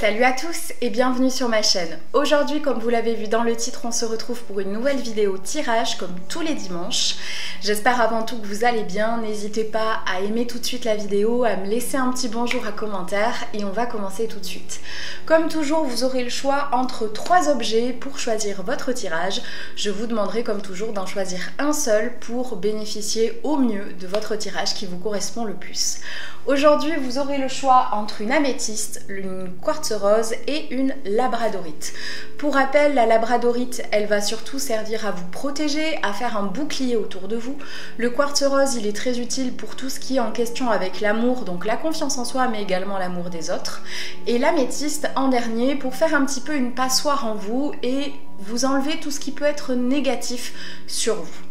Salut à tous et bienvenue sur ma chaîne. Aujourd'hui, comme vous l'avez vu dans le titre, on se retrouve pour une nouvelle vidéo tirage comme tous les dimanches. J'espère avant tout que vous allez bien. N'hésitez pas à aimer tout de suite la vidéo, à me laisser un petit bonjour à commentaire et on va commencer tout de suite. Comme toujours, vous aurez le choix entre 3 objets pour choisir votre tirage. Je vous demanderai comme toujours d'en choisir un seul pour bénéficier au mieux de votre tirage qui vous correspond le plus. Aujourd'hui, vous aurez le choix entre une améthyste, une quartz rose et une labradorite. Pour rappel, la labradorite, elle va surtout servir à vous protéger, à faire un bouclier autour de vous. Le quartz rose, il est très utile pour tout ce qui est en question avec l'amour, donc la confiance en soi, mais également l'amour des autres. Et l'améthyste, en dernier, pour faire un petit peu une passoire en vous et vous enlever tout ce qui peut être négatif sur vous.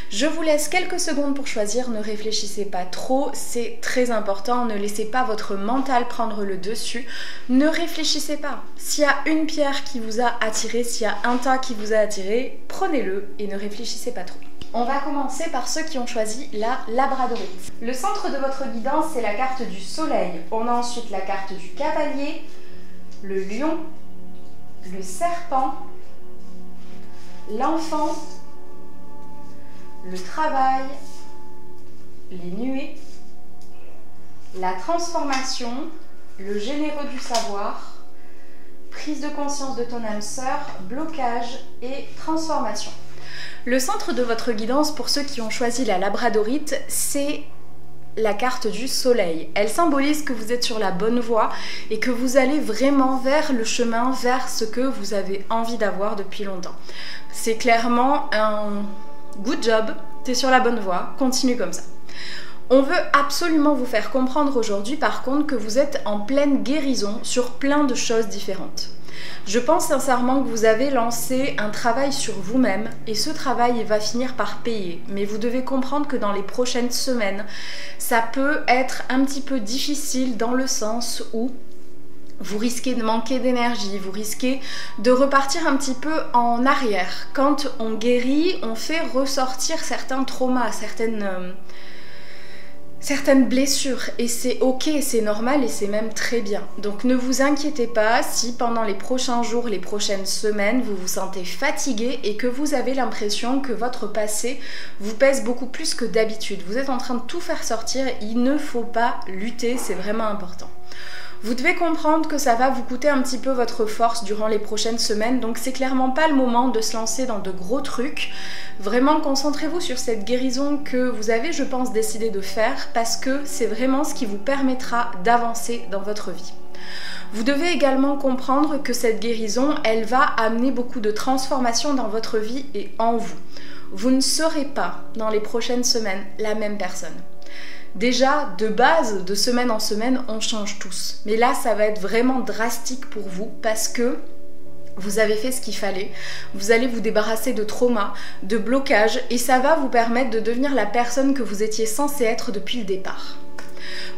Je vous laisse quelques secondes pour choisir, ne réfléchissez pas trop, c'est très important, ne laissez pas votre mental prendre le dessus, ne réfléchissez pas. S'il y a une pierre qui vous a attiré, s'il y a un tas qui vous a attiré, prenez-le et ne réfléchissez pas trop. On va commencer par ceux qui ont choisi la labradorite. Le centre de votre guidance, c'est la carte du soleil. On a ensuite la carte du cavalier, le lion, le serpent, l'enfant, le travail, les nuées, la transformation, le généreux du savoir, prise de conscience de ton âme sœur, blocage et transformation. Le centre de votre guidance pour ceux qui ont choisi la labradorite, c'est la carte du soleil. Elle symbolise que vous êtes sur la bonne voie et que vous allez vraiment vers le chemin, vers ce que vous avez envie d'avoir depuis longtemps. C'est clairement un good job, t'es sur la bonne voie, continue comme ça. On veut absolument vous faire comprendre aujourd'hui par contre que vous êtes en pleine guérison sur plein de choses différentes. Je pense sincèrement que vous avez lancé un travail sur vous-même et ce travail va finir par payer. Mais vous devez comprendre que dans les prochaines semaines, ça peut être un petit peu difficile dans le sens où vous risquez de manquer d'énergie, vous risquez de repartir un petit peu en arrière. Quand on guérit, on fait ressortir certains traumas, certaines blessures et c'est ok, c'est normal et c'est même très bien. Donc ne vous inquiétez pas si pendant les prochains jours, les prochaines semaines, vous vous sentez fatigué et que vous avez l'impression que votre passé vous pèse beaucoup plus que d'habitude. Vous êtes en train de tout faire sortir, il ne faut pas lutter, c'est vraiment important. Vous devez comprendre que ça va vous coûter un petit peu votre force durant les prochaines semaines, donc c'est clairement pas le moment de se lancer dans de gros trucs. Vraiment concentrez-vous sur cette guérison que vous avez, je pense, décidé de faire parce que c'est vraiment ce qui vous permettra d'avancer dans votre vie. Vous devez également comprendre que cette guérison, elle va amener beaucoup de transformations dans votre vie et en vous. Vous ne serez pas, dans les prochaines semaines, la même personne. Déjà, de base, de semaine en semaine, on change tous. Mais là, ça va être vraiment drastique pour vous parce que vous avez fait ce qu'il fallait. Vous allez vous débarrasser de traumas, de blocages et ça va vous permettre de devenir la personne que vous étiez censé être depuis le départ.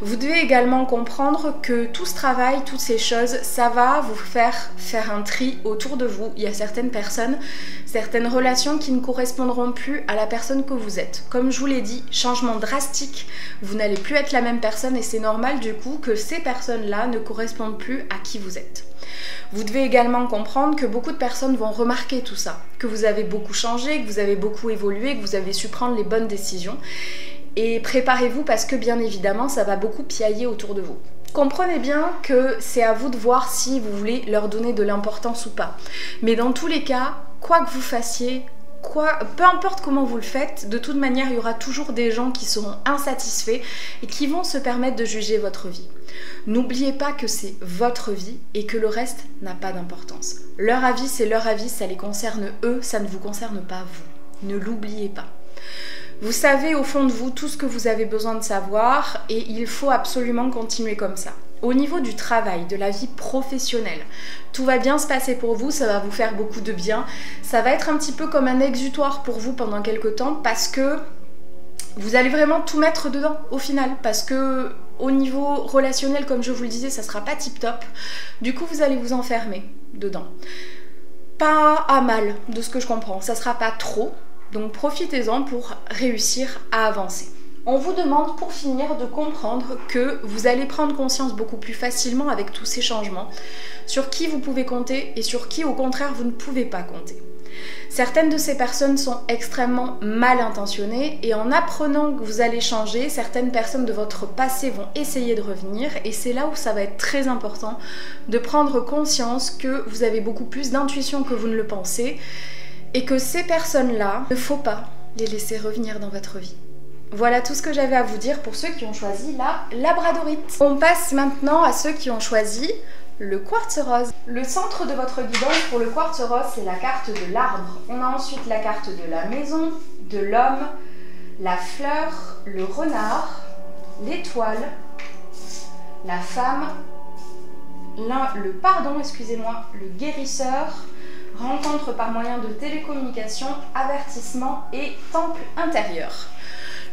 Vous devez également comprendre que tout ce travail, toutes ces choses, ça va vous faire un tri autour de vous. Il y a certaines personnes, certaines relations qui ne correspondront plus à la personne que vous êtes. Comme je vous l'ai dit, changement drastique, vous n'allez plus être la même personne et c'est normal du coup que ces personnes-là ne correspondent plus à qui vous êtes. Vous devez également comprendre que beaucoup de personnes vont remarquer tout ça, que vous avez beaucoup changé, que vous avez beaucoup évolué, que vous avez su prendre les bonnes décisions. Et préparez-vous parce que bien évidemment, ça va beaucoup piailler autour de vous. Comprenez bien que c'est à vous de voir si vous voulez leur donner de l'importance ou pas. Mais dans tous les cas, quoi que vous fassiez, peu importe comment vous le faites, de toute manière, il y aura toujours des gens qui seront insatisfaits et qui vont se permettre de juger votre vie. N'oubliez pas que c'est votre vie et que le reste n'a pas d'importance. Leur avis, c'est leur avis, ça les concerne eux, ça ne vous concerne pas vous. Ne l'oubliez pas. Vous savez au fond de vous tout ce que vous avez besoin de savoir et il faut absolument continuer comme ça. Au niveau du travail, de la vie professionnelle, tout va bien se passer pour vous, ça va vous faire beaucoup de bien. Ça va être un petit peu comme un exutoire pour vous pendant quelques temps parce que vous allez vraiment tout mettre dedans au final. Parce que au niveau relationnel, comme je vous le disais, ça sera pas tip top. Du coup, vous allez vous enfermer dedans. Pas à mal de ce que je comprends, ça sera pas trop. Donc profitez-en pour réussir à avancer. On vous demande pour finir de comprendre que vous allez prendre conscience beaucoup plus facilement avec tous ces changements sur qui vous pouvez compter et sur qui au contraire vous ne pouvez pas compter. Certaines de ces personnes sont extrêmement mal intentionnées et en apprenant que vous allez changer, certaines personnes de votre passé vont essayer de revenir et c'est là où ça va être très important de prendre conscience que vous avez beaucoup plus d'intuition que vous ne le pensez et que ces personnes-là, il ne faut pas les laisser revenir dans votre vie. Voilà tout ce que j'avais à vous dire pour ceux qui ont choisi la labradorite. On passe maintenant à ceux qui ont choisi le quartz rose. Le centre de votre guidance pour le quartz rose, c'est la carte de l'arbre. On a ensuite la carte de la maison, de l'homme, la fleur, le renard, l'étoile, la femme, le guérisseur, rencontre par moyen de télécommunication, avertissement et temple intérieur.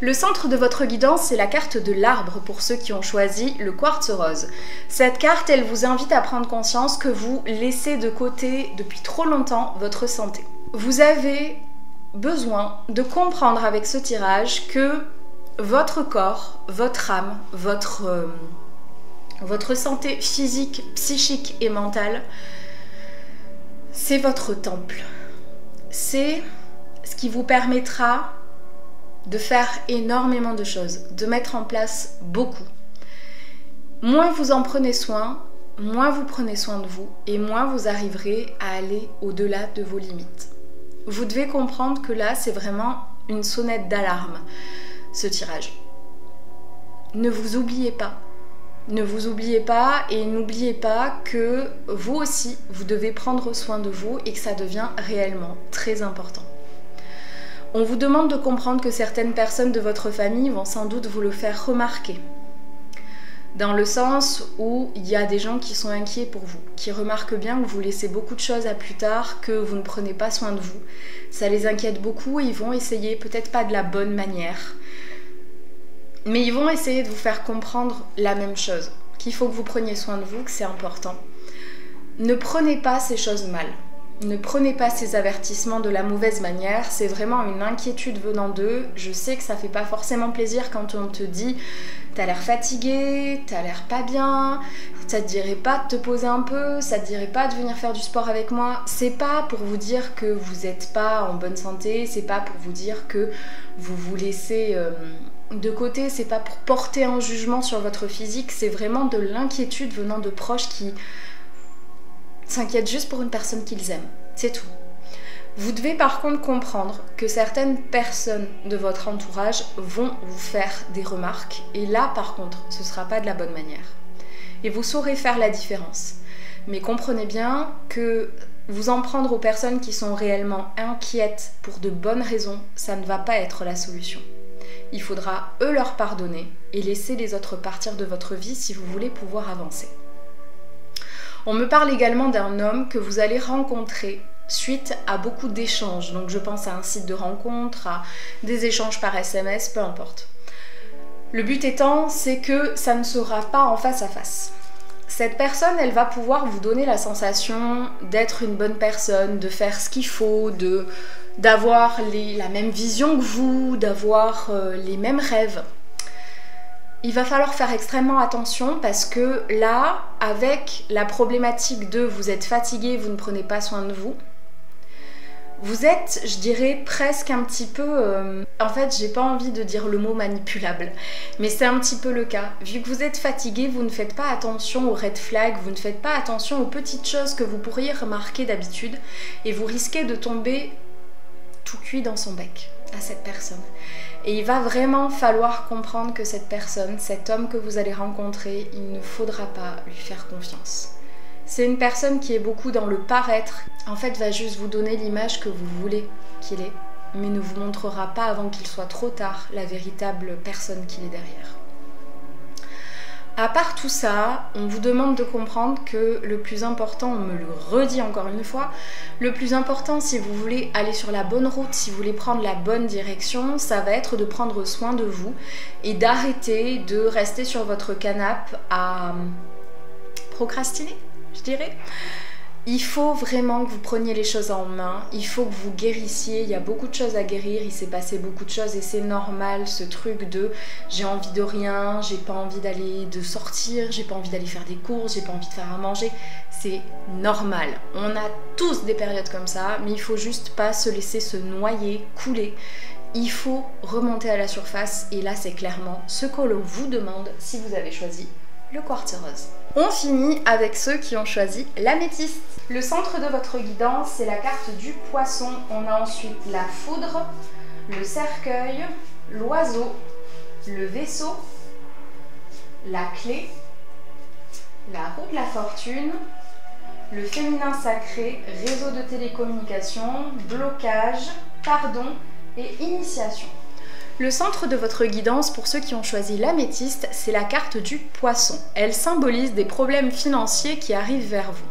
Le centre de votre guidance, c'est la carte de l'arbre pour ceux qui ont choisi le quartz rose. Cette carte, elle vous invite à prendre conscience que vous laissez de côté depuis trop longtemps votre santé. Vous avez besoin de comprendre avec ce tirage que votre corps, votre âme, votre santé physique, psychique et mentale, c'est votre temple. C'est ce qui vous permettra de faire énormément de choses, de mettre en place beaucoup. Moins vous en prenez soin, moins vous prenez soin de vous et moins vous arriverez à aller au-delà de vos limites. Vous devez comprendre que là, c'est vraiment une sonnette d'alarme, ce tirage. Ne vous oubliez pas. Ne vous oubliez pas et n'oubliez pas que vous aussi, vous devez prendre soin de vous et que ça devient réellement très important. On vous demande de comprendre que certaines personnes de votre famille vont sans doute vous le faire remarquer. Dans le sens où il y a des gens qui sont inquiets pour vous, qui remarquent bien que vous laissez beaucoup de choses à plus tard, que vous ne prenez pas soin de vous. Ça les inquiète beaucoup et ils vont essayer, peut-être pas de la bonne manière, mais ils vont essayer de vous faire comprendre la même chose, qu'il faut que vous preniez soin de vous, que c'est important. Ne prenez pas ces choses mal. Ne prenez pas ces avertissements de la mauvaise manière, c'est vraiment une inquiétude venant d'eux. Je sais que ça fait pas forcément plaisir quand on te dit t'as l'air fatigué, t'as l'air pas bien, ça te dirait pas de te poser un peu, ça te dirait pas de venir faire du sport avec moi. C'est pas pour vous dire que vous êtes pas en bonne santé, c'est pas pour vous dire que vous vous laissez de côté, c'est pas pour porter un jugement sur votre physique, c'est vraiment de l'inquiétude venant de proches qui s'inquiètent juste pour une personne qu'ils aiment, c'est tout. Vous devez par contre comprendre que certaines personnes de votre entourage vont vous faire des remarques et là par contre ce ne sera pas de la bonne manière. Et vous saurez faire la différence. Mais comprenez bien que vous en prendre aux personnes qui sont réellement inquiètes pour de bonnes raisons, ça ne va pas être la solution. Il faudra eux leur pardonner et laisser les autres partir de votre vie si vous voulez pouvoir avancer. On me parle également d'un homme que vous allez rencontrer suite à beaucoup d'échanges. Donc je pense à un site de rencontre, à des échanges par SMS, peu importe. Le but étant, c'est que ça ne sera pas en face à face. Cette personne, elle va pouvoir vous donner la sensation d'être une bonne personne, de faire ce qu'il faut, d'avoir la même vision que vous, d'avoir les mêmes rêves. Il va falloir faire extrêmement attention parce que là, avec la problématique de vous êtes fatigué, vous ne prenez pas soin de vous, vous êtes, je dirais, presque un petit peu... En fait, j'ai pas envie de dire le mot manipulable, mais c'est un petit peu le cas. Vu que vous êtes fatigué, vous ne faites pas attention aux red flags, vous ne faites pas attention aux petites choses que vous pourriez remarquer d'habitude et vous risquez de tomber tout cuit dans son bec à cette personne. Et il va vraiment falloir comprendre que cette personne, cet homme que vous allez rencontrer, il ne faudra pas lui faire confiance. C'est une personne qui est beaucoup dans le paraître. En fait, va juste vous donner l'image que vous voulez qu'il ait, mais ne vous montrera pas avant qu'il soit trop tard la véritable personne qu'il est derrière. À part tout ça, on vous demande de comprendre que le plus important, on me le redit encore une fois, le plus important si vous voulez aller sur la bonne route, si vous voulez prendre la bonne direction, ça va être de prendre soin de vous et d'arrêter de rester sur votre canapé à procrastiner, je dirais. Il faut vraiment que vous preniez les choses en main, il faut que vous guérissiez, il y a beaucoup de choses à guérir, il s'est passé beaucoup de choses et c'est normal ce truc de j'ai envie de rien, j'ai pas envie de sortir, j'ai pas envie d'aller faire des courses, j'ai pas envie de faire à manger, c'est normal. On a tous des périodes comme ça, mais il faut juste pas se laisser se noyer, couler. Il faut remonter à la surface et là c'est clairement ce que l'on vous demande si vous avez choisi le quartz rose. On finit avec ceux qui ont choisi l'améthyste. Le centre de votre guidance, c'est la carte du poisson. On a ensuite la foudre, le cercueil, l'oiseau, le vaisseau, la clé, la roue de la fortune, le féminin sacré, réseau de télécommunication, blocage, pardon et initiation. Le centre de votre guidance, pour ceux qui ont choisi l'améthyste, c'est la carte du poisson. Elle symbolise des problèmes financiers qui arrivent vers vous.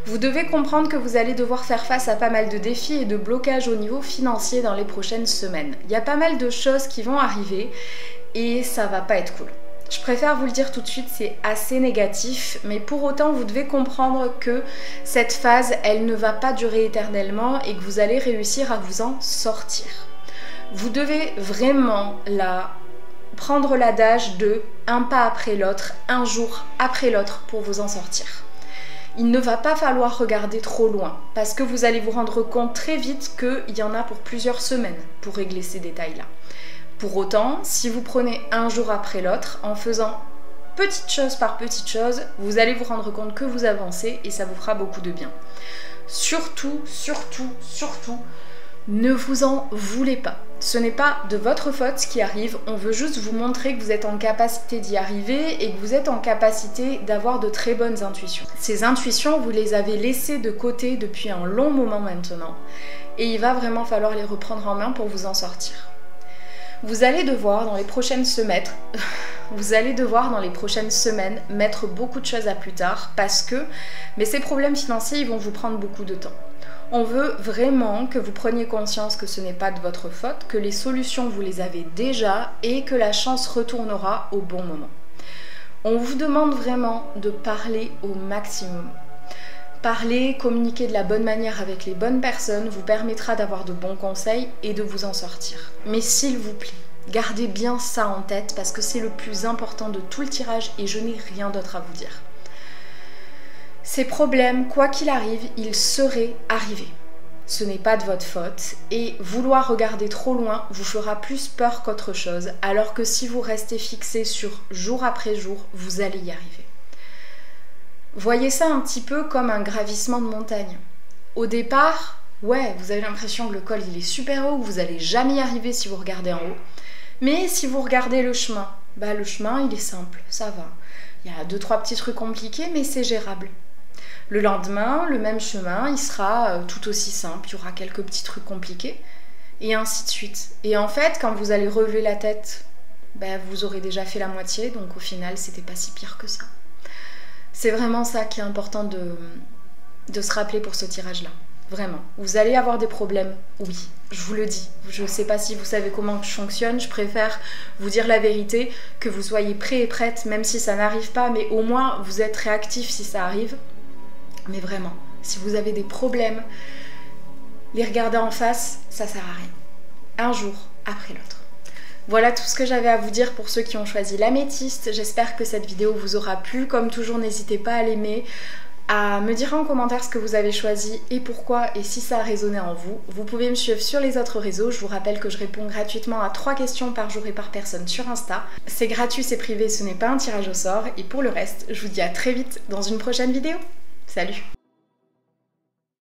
Vous devez comprendre que vous allez devoir faire face à pas mal de défis et de blocages au niveau financier dans les prochaines semaines. Il y a pas mal de choses qui vont arriver et ça va pas être cool. Je préfère vous le dire tout de suite, c'est assez négatif, mais pour autant vous devez comprendre que cette phase, elle ne va pas durer éternellement et que vous allez réussir à vous en sortir. Vous devez vraiment prendre l'adage de un pas après l'autre, un jour après l'autre pour vous en sortir. Il ne va pas falloir regarder trop loin parce que vous allez vous rendre compte très vite qu'il y en a pour plusieurs semaines pour régler ces détails-là. Pour autant, si vous prenez un jour après l'autre en faisant petite chose par petite chose, vous allez vous rendre compte que vous avancez et ça vous fera beaucoup de bien. Surtout, ne vous en voulez pas. Ce n'est pas de votre faute ce qui arrive, on veut juste vous montrer que vous êtes en capacité d'y arriver et que vous êtes en capacité d'avoir de très bonnes intuitions. Ces intuitions, vous les avez laissées de côté depuis un long moment maintenant et il va vraiment falloir les reprendre en main pour vous en sortir. Vous allez devoir dans les prochaines semaines mettre beaucoup de choses à plus tard parce que ces problèmes financiers ils vont vous prendre beaucoup de temps. On veut vraiment que vous preniez conscience que ce n'est pas de votre faute, que les solutions vous les avez déjà et que la chance retournera au bon moment. On vous demande vraiment de parler au maximum. Parler, communiquer de la bonne manière avec les bonnes personnes vous permettra d'avoir de bons conseils et de vous en sortir. Mais s'il vous plaît, gardez bien ça en tête parce que c'est le plus important de tout le tirage et je n'ai rien d'autre à vous dire. Ces problèmes, quoi qu'il arrive, ils seraient arrivés. Ce n'est pas de votre faute et vouloir regarder trop loin vous fera plus peur qu'autre chose, alors que si vous restez fixé sur jour après jour, vous allez y arriver. Voyez ça un petit peu comme un gravissement de montagne. Au départ, ouais, vous avez l'impression que le col il est super haut, que vous n'allez jamais y arriver si vous regardez en haut. Mais si vous regardez le chemin, le chemin il est simple, ça va. Il y a 2-3 petits trucs compliqués, mais c'est gérable. Le lendemain, le même chemin, il sera tout aussi simple, il y aura quelques petits trucs compliqués, et ainsi de suite. Et en fait, quand vous allez relever la tête, vous aurez déjà fait la moitié, donc au final, c'était pas si pire que ça. C'est vraiment ça qui est important de se rappeler pour ce tirage-là. Vraiment. Vous allez avoir des problèmes, oui, je vous le dis. Je ne sais pas si vous savez comment je fonctionne, je préfère vous dire la vérité, que vous soyez prêts et prêtes, même si ça n'arrive pas, mais au moins vous êtes réactifs si ça arrive. Mais vraiment, si vous avez des problèmes, les regarder en face, ça sert à rien. Un jour après l'autre. Voilà tout ce que j'avais à vous dire pour ceux qui ont choisi l'améthyste. J'espère que cette vidéo vous aura plu. Comme toujours, n'hésitez pas à l'aimer, à me dire en commentaire ce que vous avez choisi et pourquoi et si ça a résonné en vous. Vous pouvez me suivre sur les autres réseaux. Je vous rappelle que je réponds gratuitement à 3 questions par jour et par personne sur Insta. C'est gratuit, c'est privé, ce n'est pas un tirage au sort. Et pour le reste, je vous dis à très vite dans une prochaine vidéo. Salut!